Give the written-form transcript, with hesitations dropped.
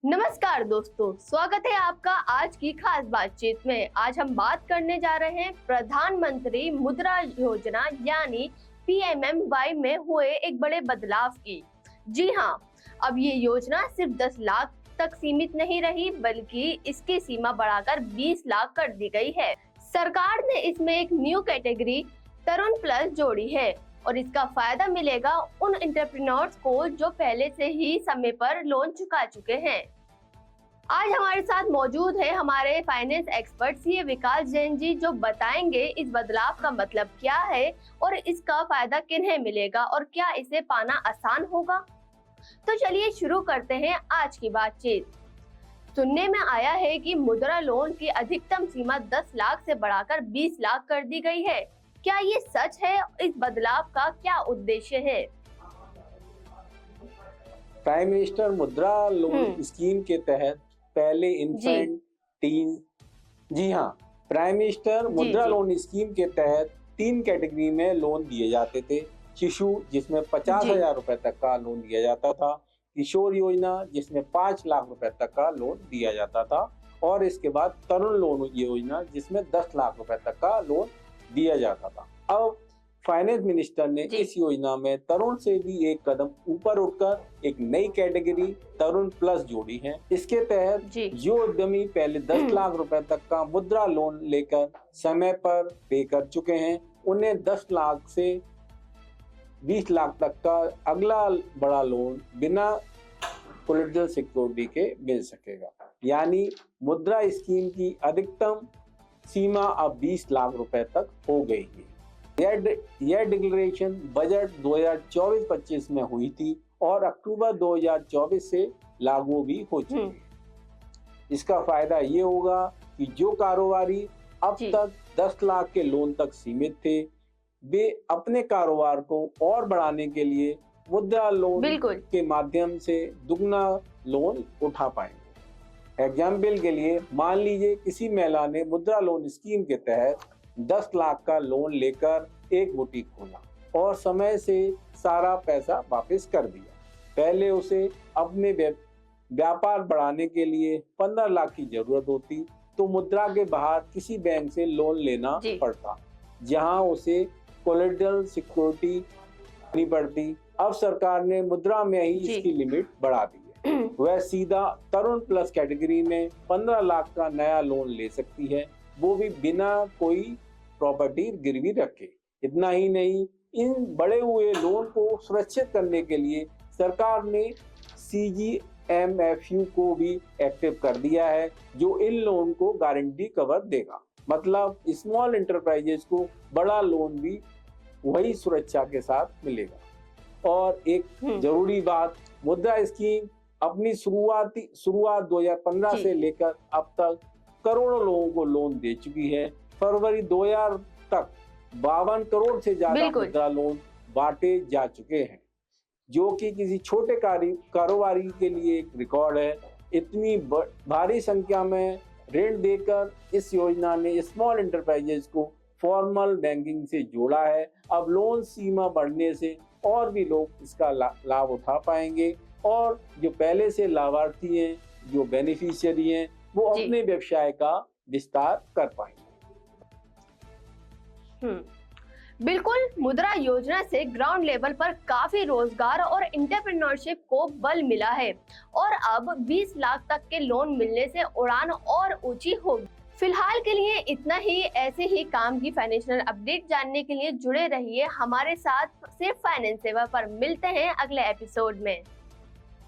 नमस्कार दोस्तों, स्वागत है आपका आज की खास बातचीत में। आज हम बात करने जा रहे हैं प्रधानमंत्री मुद्रा योजना यानी PMMY में हुए एक बड़े बदलाव की। जी हाँ, अब ये योजना सिर्फ 10 लाख तक सीमित नहीं रही, बल्कि इसकी सीमा बढ़ाकर 20 लाख कर दी गई है। सरकार ने इसमें एक न्यू कैटेगरी तरुण प्लस जोड़ी है और इसका फायदा मिलेगा उन एंटरप्रेन्योर्स को जो पहले से ही समय पर लोन चुका चुके हैं। आज हमारे साथ मौजूद है हमारे फाइनेंस एक्सपर्ट CA विकास जैन जी, जो बताएंगे इस बदलाव का मतलब क्या है और इसका फायदा किन्हें मिलेगा और क्या इसे पाना आसान होगा। तो चलिए शुरू करते हैं आज की बातचीत। सुनने में आया है कि मुद्रा लोन की अधिकतम सीमा 10 लाख से बढ़ाकर 20 लाख कर दी गई है। क्या ये सच है? इस बदलाव का क्या उद्देश्य है? प्राइम मिनिस्टर मुद्रा लोन स्कीम के तहत पहले इन्फेंट टीन जी हाँ, प्राइम मिनिस्टर मुद्रा लोन स्कीम के तहत 3 कैटेगरी में लोन दिए जाते थे। शिशु, जिसमें 50,000 रुपए तक का लोन दिया जाता था। किशोर योजना, जिसमें 5 लाख रुपए तक का लोन दिया जाता था। और इसके बाद तरुण लोन योजना, जिसमें 10 लाख रुपए तक का लोन दिया जाता था। अब फाइनेंस मिनिस्टर ने इस योजना में तरुण से भी एक कदम ऊपर उठकर एक नई कैटेगरी तरुण प्लस जोड़ी है। इसके तहत जो उद्यमी पहले 10 लाख रुपए तक का मुद्रा लोन लेकर समय पर पे कर चुके हैं, उन्हें 10 लाख से 20 लाख तक का अगला बड़ा लोन बिना कोलेटरल सिक्योरिटी के मिल सकेगा। यानी मुद्रा स्कीम की अधिकतम सीमा अब 20 लाख रुपए तक हो गई है। यह डिक्लेरेशन बजट 2024-25 में हुई थी और अक्टूबर 2024 से लागू भी हो चुकी है। इसका फायदा ये होगा कि जो कारोबारी अब तक 10 लाख के लोन तक सीमित थे, वे अपने कारोबार को और बढ़ाने के लिए मुद्रा लोन के माध्यम से दुगना लोन उठा पाएंगे। एग्जाम्पल के लिए मान लीजिए किसी महिला ने मुद्रा लोन स्कीम के तहत 10 लाख का लोन लेकर एक बुटीक खोला और समय से सारा पैसा वापस कर दिया। पहले उसे अपने व्यापार बढ़ाने के लिए 15 लाख की जरूरत होती, तो मुद्रा के बाहर किसी बैंक से लोन लेना पड़ता, जहां उसे कोलेटरल सिक्योरिटी नहीं पड़ती। अब सरकार ने मुद्रा में ही इसकी लिमिट बढ़ा दी है। वह सीधा तरुण प्लस कैटेगरी में 15 लाख का नया लोन ले सकती है, वो भी बिना कोई प्रॉपर्टी गिरवी रखे। इतना ही नहीं, इन बढ़े हुए लोन को सुरक्षित करने के लिए सरकार ने CGFMU को भी एक्टिव कर दिया है, जो इन लोन को गारंटी कवर देगा। मतलब स्मॉल एंटरप्राइजेस को बड़ा लोन भी वही सुरक्षा के साथ मिलेगा। और एक जरूरी बात, मुद्रा स्कीम अपनी शुरुआत 2015 से लेकर अब तक करोड़ों लोगों को लोन दे चुकी है। फरवरी 2000 तक 52 करोड़ से ज्यादा मुद्रा लोन बांटे जा चुके हैं, जो कि किसी छोटे कारोबारी के लिए एक रिकॉर्ड है। इतनी भारी संख्या में ऋण देकर इस योजना ने स्मॉल एंटरप्राइजेस को फॉर्मल बैंकिंग से जोड़ा है। अब लोन सीमा बढ़ने से और भी लोग इसका लाभ उठा पाएंगे और जो पहले से लाभार्थी हैं, जो बेनिफिशियरी हैं, वो अपने व्यवसाय का विस्तार कर पाएंगे। बिल्कुल, मुद्रा योजना से ग्राउंड लेवल पर काफी रोजगार और एंटरप्रेन्योरशिप को बल मिला है और अब 20 लाख तक के लोन मिलने से उड़ान और ऊंची होगी। फिलहाल के लिए इतना ही। ऐसे ही काम की फाइनेंशियल अपडेट जानने के लिए जुड़े रहिए हमारे साथ सिर्फ फाइनेंस सेवा पर। मिलते हैं अगले एपिसोड में।